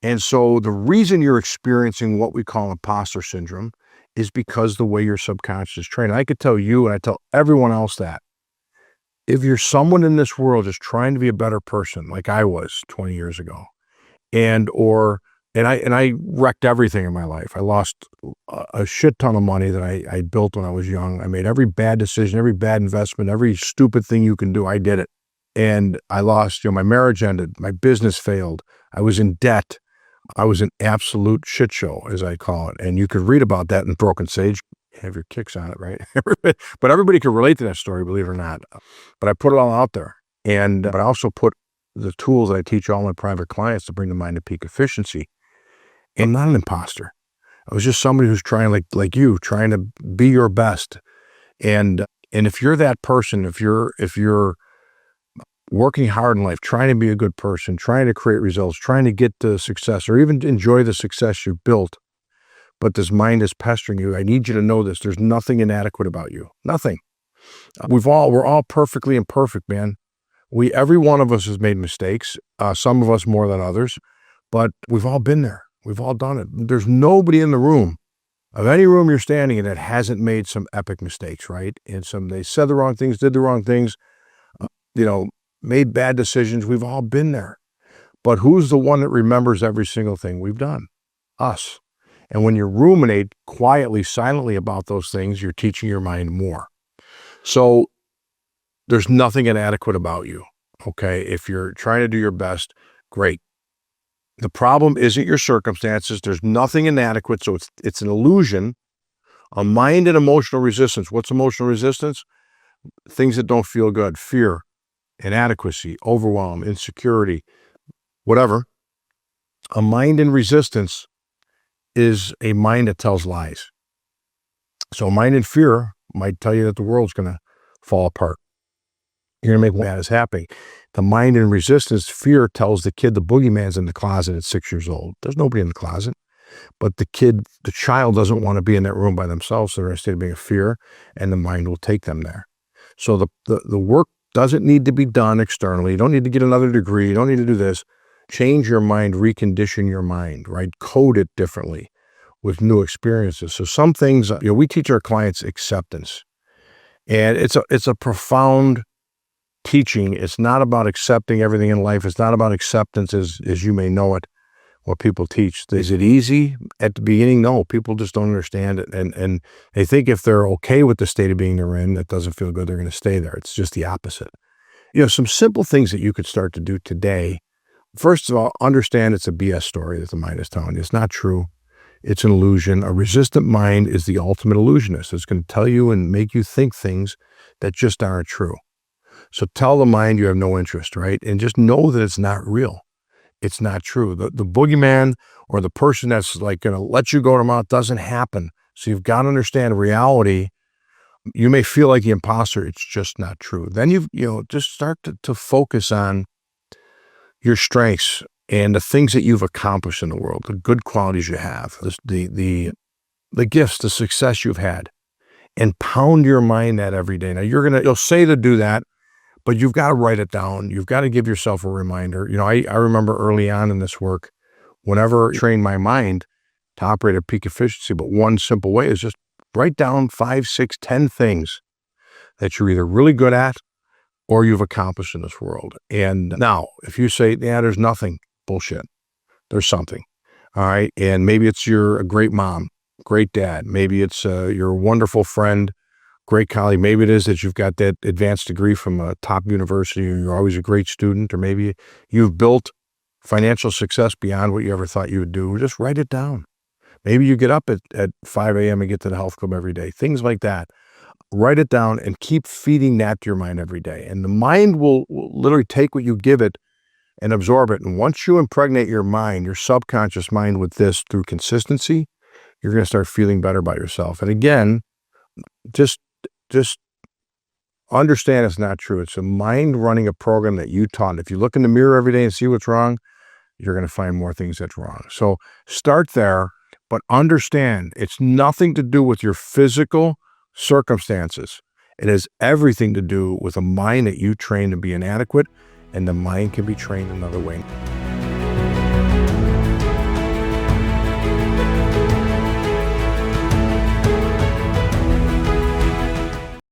And so the reason you're experiencing what we call imposter syndrome is because the way your subconscious is trained. I could tell you, and I tell everyone else, that if you're someone in this world just trying to be a better person, like I was 20 years ago, and I wrecked everything in my life. I lost a shit ton of money that I built when I was young. I made every bad decision, every bad investment, every stupid thing you can do. I did it. And I lost, my marriage ended, my business failed. I was in debt. I was an absolute shit show, as I call it. And you could read about that in Broken Sage, have your kicks on it, right? But everybody could relate to that story, believe it or not. But I put it all out there. But I also put the tools that I teach all my private clients to bring the mind to peak efficiency. And I'm not an imposter. I was just somebody who's trying, like you, trying to be your best. And if you're that person, if you're working hard in life, trying to be a good person, trying to create results, trying to get to success, or even enjoy the success you've built, but this mind is pestering you, I need you to know this. There's nothing inadequate about you. Nothing. We're all perfectly imperfect, man. Every one of us has made mistakes. Some of us more than others, but we've all been there. We've all done it. There's nobody in the room, of any room you're standing in, that hasn't made some epic mistakes, right? And they said the wrong things, did the wrong things, made bad decisions. We've all been there. But who's the one that remembers every single thing we've done? Us. And when you ruminate quietly, silently about those things, you're teaching your mind more. So there's nothing inadequate about you, okay? If you're trying to do your best, great. The problem isn't your circumstances. There's nothing inadequate, so it's an illusion. A mind and emotional resistance. What's emotional resistance? Things that don't feel good. Fear, inadequacy, overwhelm, insecurity, whatever. A mind in resistance is a mind that tells lies. So a mind in fear might tell you that the world's going to fall apart. You're going to make bad is happening. The mind in resistance, fear, tells the kid the boogeyman's in the closet at 6 years old. There's nobody in the closet. But the child doesn't want to be in that room by themselves. So they're in a state of being a fear, and the mind will take them there. So the work doesn't need to be done externally. You don't need to get another degree. You don't need to do this. Change your mind, recondition your mind, right? Code it differently with new experiences. So some things, we teach our clients acceptance. And it's a profound teaching. It's not about accepting everything in life. It's not about acceptance as you may know it, what people teach. Is it easy at the beginning? No, people just don't understand it. And they think if they're okay with the state of being they're in, that doesn't feel good, they're going to stay there. It's just the opposite. Some simple things that you could start to do today. First of all, understand it's a BS story that the mind is telling you. It's not true. It's an illusion. A resistant mind is the ultimate illusionist. It's going to tell you and make you think things that just aren't true. So tell the mind you have no interest, right? And just know that it's not real. It's not true. The boogeyman or the person that's like going to let you go tomorrow doesn't happen. So you've got to understand reality. You may feel like the imposter. It's just not true. Then just start to focus on your strengths and the things that you've accomplished in the world, the good qualities you have, the gifts, the success you've had, and pound your mind that every day. Now you'll say to do that, but you've got to write it down. You've got to give yourself a reminder. I remember early on in this work, whenever I trained my mind to operate at peak efficiency, but one simple way is just write down 5, 6, 10 things that you're either really good at or you've accomplished in this world. And now, if you say, there's nothing, bullshit. There's something. All right. And maybe you're a great mom, great dad. Maybe it's you're a wonderful friend, great colleague. Maybe it is that you've got that advanced degree from a top university, or you're always a great student, or maybe you've built financial success beyond what you ever thought you would do. Just write it down. Maybe you get up at 5 a.m. and get to the health club every day. Things like that. Write it down and keep feeding that to your mind every day. And the mind will literally take what you give it and absorb it. And once you impregnate your mind, your subconscious mind, with this through consistency, you're going to start feeling better about yourself. And again, just understand it's not true. It's a mind running a program that you taught. If you look in the mirror every day and see what's wrong, you're going to find more things that's wrong. So start there, but understand it's nothing to do with your physical circumstances. It has everything to do with a mind that you train to be inadequate, and the mind can be trained another way.